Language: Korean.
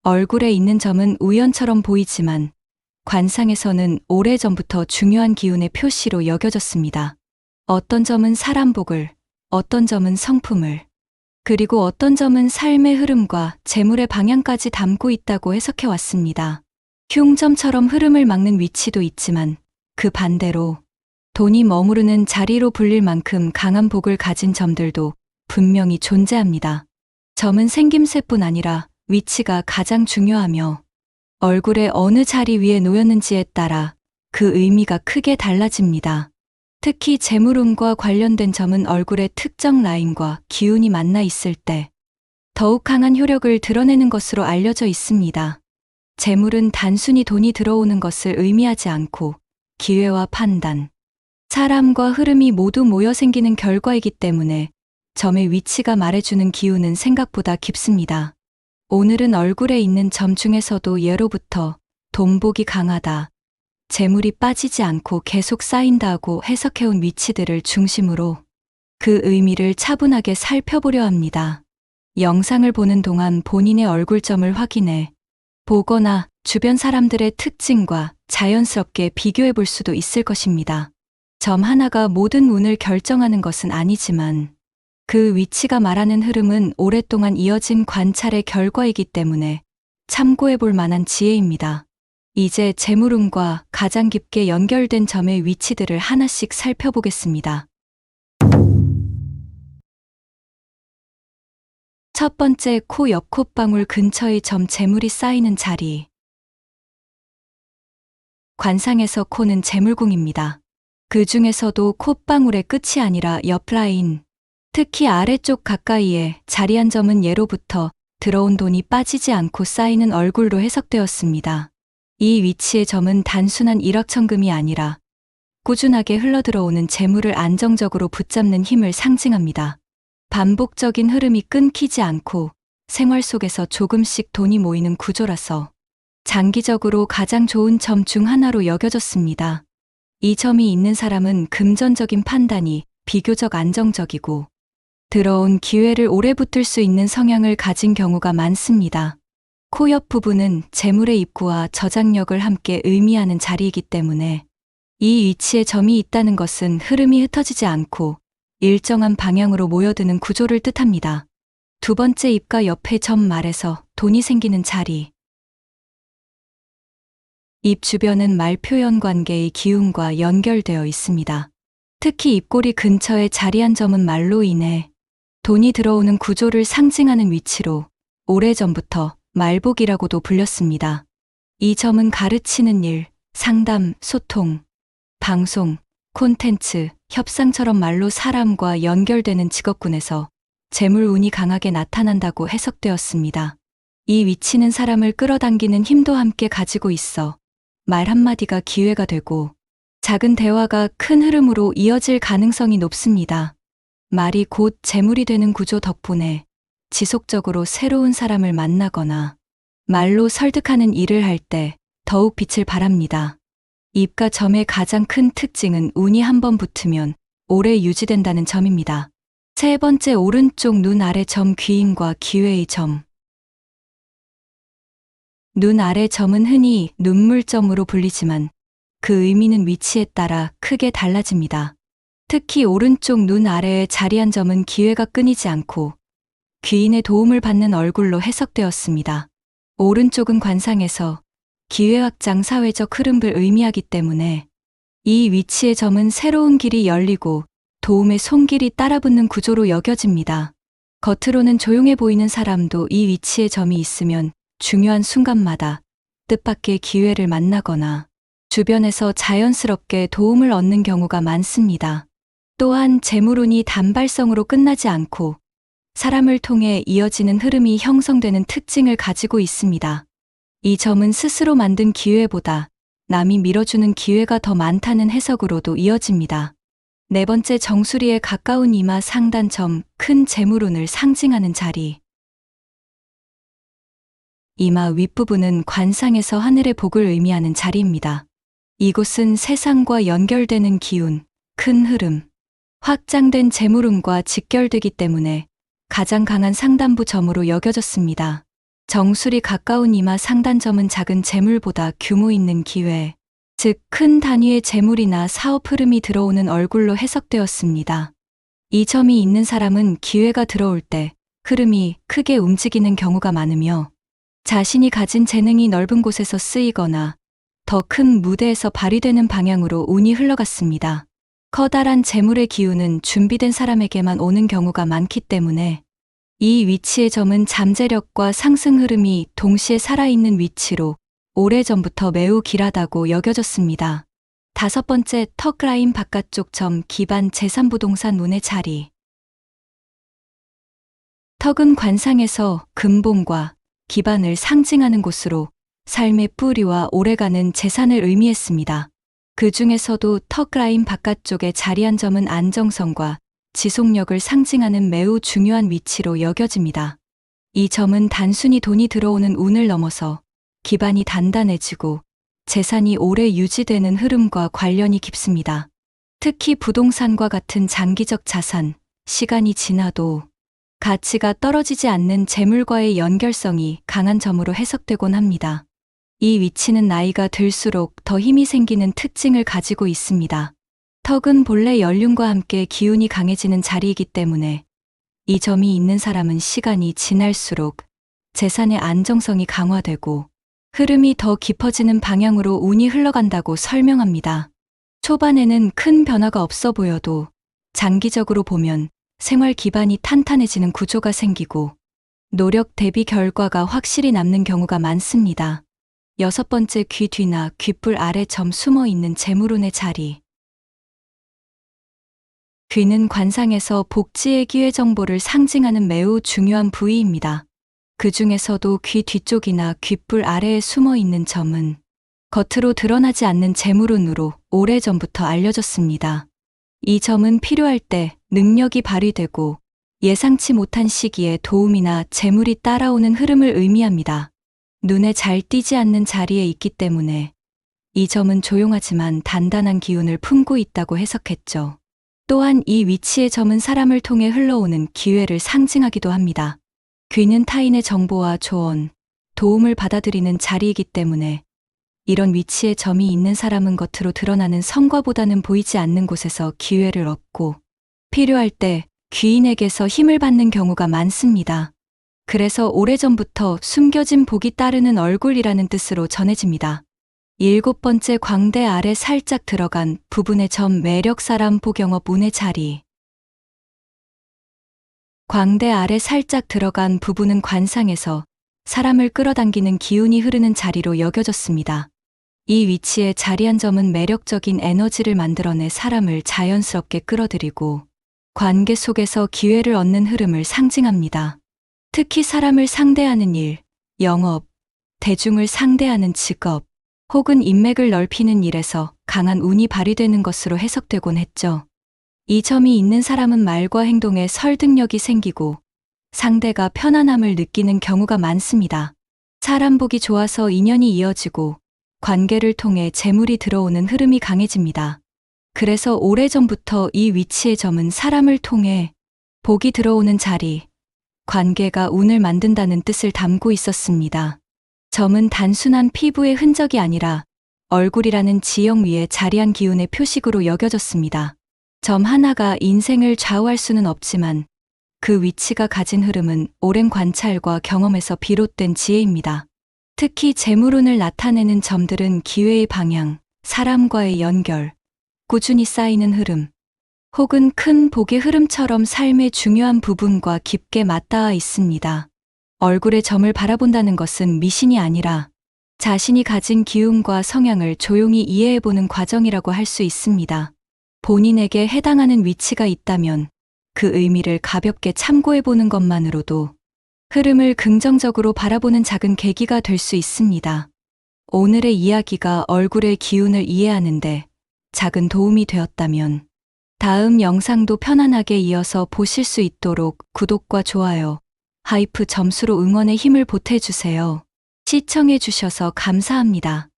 얼굴에 있는 점은 우연처럼 보이지만 관상에서는 오래전부터 중요한 기운의 표시로 여겨졌습니다. 어떤 점은 사람 복을, 어떤 점은 성품을, 그리고 어떤 점은 삶의 흐름과 재물의 방향까지 담고 있다고 해석해 왔습니다. 흉점처럼 흐름을 막는 위치도 있지만 그 반대로 돈이 머무르는 자리로 불릴 만큼 강한 복을 가진 점들도 분명히 존재합니다. 점은 생김새뿐 아니라 위치가 가장 중요하며 얼굴의 어느 자리 위에 놓였는지에 따라 그 의미가 크게 달라집니다. 특히 재물운과 관련된 점은 얼굴의 특정 라인과 기운이 만나 있을 때 더욱 강한 효력을 드러내는 것으로 알려져 있습니다. 재물은 단순히 돈이 들어오는 것을 의미하지 않고 기회와 판단, 사람과 흐름이 모두 모여 생기는 결과이기 때문에 점의 위치가 말해주는 기운은 생각보다 깊습니다. 오늘은 얼굴에 있는 점 중에서도 예로부터 돈복이 강하다, 재물이 빠지지 않고 계속 쌓인다고 해석해온 위치들을 중심으로 그 의미를 차분하게 살펴보려 합니다. 영상을 보는 동안 본인의 얼굴점을 확인해 보거나 주변 사람들의 특징과 자연스럽게 비교해 볼 수도 있을 것입니다. 점 하나가 모든 운을 결정하는 것은 아니지만 그 위치가 말하는 흐름은 오랫동안 이어진 관찰의 결과이기 때문에 참고해 볼 만한 지혜입니다. 이제 재물운과 가장 깊게 연결된 점의 위치들을 하나씩 살펴보겠습니다. 첫 번째, 코 옆 콧방울 근처의 점 재물이 쌓이는 자리. 관상에서 코는 재물궁입니다. 그 중에서도 콧방울의 끝이 아니라 옆 라인, 특히 아래쪽 가까이에 자리한 점은 예로부터 들어온 돈이 빠지지 않고 쌓이는 얼굴로 해석되었습니다. 이 위치의 점은 단순한 일확천금이 아니라 꾸준하게 흘러들어오는 재물을 안정적으로 붙잡는 힘을 상징합니다. 반복적인 흐름이 끊기지 않고 생활 속에서 조금씩 돈이 모이는 구조라서 장기적으로 가장 좋은 점 중 하나로 여겨졌습니다. 이 점이 있는 사람은 금전적인 판단이 비교적 안정적이고 들어온 기회를 오래 붙들 수 있는 성향을 가진 경우가 많습니다. 코 옆 부분은 재물의 입구와 저장력을 함께 의미하는 자리이기 때문에 이 위치에 점이 있다는 것은 흐름이 흩어지지 않고 일정한 방향으로 모여드는 구조를 뜻합니다. 두 번째, 입가 옆에 점 말에서 돈이 생기는 자리. 입 주변은 말 표현 관계의 기운과 연결되어 있습니다. 특히 입꼬리 근처에 자리한 점은 말로 인해 돈이 들어오는 구조를 상징하는 위치로 오래전부터 말복이라고도 불렸습니다. 이 점은 가르치는 일, 상담, 소통, 방송, 콘텐츠, 협상처럼 말로 사람과 연결되는 직업군에서 재물운이 강하게 나타난다고 해석되었습니다. 이 위치는 사람을 끌어당기는 힘도 함께 가지고 있어 말 한마디가 기회가 되고 작은 대화가 큰 흐름으로 이어질 가능성이 높습니다. 말이 곧 재물이 되는 구조 덕분에 지속적으로 새로운 사람을 만나거나 말로 설득하는 일을 할 때 더욱 빛을 발합니다. 입과 점의 가장 큰 특징은 운이 한번 붙으면 오래 유지된다는 점입니다. 세 번째, 오른쪽 눈 아래 점 귀인과 기회의 점. 눈 아래 점은 흔히 눈물점으로 불리지만 그 의미는 위치에 따라 크게 달라집니다. 특히 오른쪽 눈 아래에 자리한 점은 기회가 끊이지 않고 귀인의 도움을 받는 얼굴로 해석되었습니다. 오른쪽은 관상에서 기회 확장, 사회적 흐름을 의미하기 때문에 이 위치의 점은 새로운 길이 열리고 도움의 손길이 따라붙는 구조로 여겨집니다. 겉으로는 조용해 보이는 사람도 이 위치에 점이 있으면 중요한 순간마다 뜻밖의 기회를 만나거나 주변에서 자연스럽게 도움을 얻는 경우가 많습니다. 또한 재물운이 단발성으로 끝나지 않고 사람을 통해 이어지는 흐름이 형성되는 특징을 가지고 있습니다. 이 점은 스스로 만든 기회보다 남이 밀어주는 기회가 더 많다는 해석으로도 이어집니다. 네 번째, 정수리에 가까운 이마 상단점, 큰 재물운을 상징하는 자리. 이마 윗부분은 관상에서 하늘의 복을 의미하는 자리입니다. 이곳은 세상과 연결되는 기운, 큰 흐름, 확장된 재물운과 직결되기 때문에 가장 강한 상단부 점으로 여겨졌습니다. 정술이 가까운 이마 상단점은 작은 재물보다 규모 있는 기회, 즉 큰 단위의 재물이나 사업 흐름이 들어오는 얼굴로 해석되었습니다. 이 점이 있는 사람은 기회가 들어올 때 흐름이 크게 움직이는 경우가 많으며 자신이 가진 재능이 넓은 곳에서 쓰이거나 더 큰 무대에서 발휘되는 방향으로 운이 흘러갔습니다. 커다란 재물의 기운은 준비된 사람에게만 오는 경우가 많기 때문에 이 위치의 점은 잠재력과 상승 흐름이 동시에 살아있는 위치로 오래전부터 매우 길하다고 여겨졌습니다. 5번째, 턱 라인 바깥쪽 점 기반 제3부동산 운의 자리. 턱은 관상에서 근본과 기반을 상징하는 곳으로 삶의 뿌리와 오래가는 재산을 의미했습니다. 그 중에서도 턱 라인 바깥쪽에 자리한 점은 안정성과 지속력을 상징하는 매우 중요한 위치로 여겨집니다. 이 점은 단순히 돈이 들어오는 운을 넘어서 기반이 단단해지고 재산이 오래 유지되는 흐름과 관련이 깊습니다. 특히 부동산과 같은 장기적 자산, 시간이 지나도 가치가 떨어지지 않는 재물과의 연결성이 강한 점으로 해석되곤 합니다. 이 위치는 나이가 들수록 더 힘이 생기는 특징을 가지고 있습니다. 턱은 본래 연륜과 함께 기운이 강해지는 자리이기 때문에 이 점이 있는 사람은 시간이 지날수록 재산의 안정성이 강화되고 흐름이 더 깊어지는 방향으로 운이 흘러간다고 설명합니다. 초반에는 큰 변화가 없어 보여도 장기적으로 보면 생활 기반이 탄탄해지는 구조가 생기고 노력 대비 결과가 확실히 남는 경우가 많습니다. 6번째, 귀 뒤나 귓불 아래 점 숨어 있는 재물운의 자리. 귀는 관상에서 복지의 기회 정보를 상징하는 매우 중요한 부위입니다. 그 중에서도 귀 뒤쪽이나 귓불 아래에 숨어 있는 점은 겉으로 드러나지 않는 재물운으로 오래전부터 알려졌습니다. 이 점은 필요할 때 능력이 발휘되고 예상치 못한 시기에 도움이나 재물이 따라오는 흐름을 의미합니다. 눈에 잘 띄지 않는 자리에 있기 때문에 이 점은 조용하지만 단단한 기운을 품고 있다고 해석했죠. 또한 이 위치의 점은 사람을 통해 흘러오는 기회를 상징하기도 합니다. 귀는 타인의 정보와 조언, 도움을 받아들이는 자리이기 때문에 이런 위치의 점이 있는 사람은 겉으로 드러나는 성과보다는 보이지 않는 곳에서 기회를 얻고 필요할 때 귀인에게서 힘을 받는 경우가 많습니다. 그래서 오래전부터 숨겨진 복이 따르는 얼굴이라는 뜻으로 전해집니다. 7번째, 광대 아래 살짝 들어간 부분의 점 매력 사람 복영업 운의 자리. 광대 아래 살짝 들어간 부분은 관상에서 사람을 끌어당기는 기운이 흐르는 자리로 여겨졌습니다. 이 위치에 자리한 점은 매력적인 에너지를 만들어내 사람을 자연스럽게 끌어들이고 관계 속에서 기회를 얻는 흐름을 상징합니다. 특히 사람을 상대하는 일, 영업, 대중을 상대하는 직업, 혹은 인맥을 넓히는 일에서 강한 운이 발휘되는 것으로 해석되곤 했죠. 이 점이 있는 사람은 말과 행동에 설득력이 생기고 상대가 편안함을 느끼는 경우가 많습니다. 사람 보기 좋아서 인연이 이어지고 관계를 통해 재물이 들어오는 흐름이 강해집니다. 그래서 오래전부터 이 위치의 점은 사람을 통해 복이 들어오는 자리, 관계가 운을 만든다는 뜻을 담고 있었습니다. 점은 단순한 피부의 흔적이 아니라 얼굴이라는 지형 위에 자리한 기운의 표식으로 여겨졌습니다. 점 하나가 인생을 좌우할 수는 없지만 그 위치가 가진 흐름은 오랜 관찰과 경험에서 비롯된 지혜입니다. 특히 재물운을 나타내는 점들은 기회의 방향, 사람과의 연결, 꾸준히 쌓이는 흐름, 혹은 큰 복의 흐름처럼 삶의 중요한 부분과 깊게 맞닿아 있습니다. 얼굴의 점을 바라본다는 것은 미신이 아니라 자신이 가진 기운과 성향을 조용히 이해해보는 과정이라고 할 수 있습니다. 본인에게 해당하는 위치가 있다면 그 의미를 가볍게 참고해보는 것만으로도 흐름을 긍정적으로 바라보는 작은 계기가 될 수 있습니다. 오늘의 이야기가 얼굴의 기운을 이해하는데 작은 도움이 되었다면 다음 영상도 편안하게 이어서 보실 수 있도록 구독과 좋아요, 하이프 점수로 응원의 힘을 보태주세요. 시청해주셔서 감사합니다.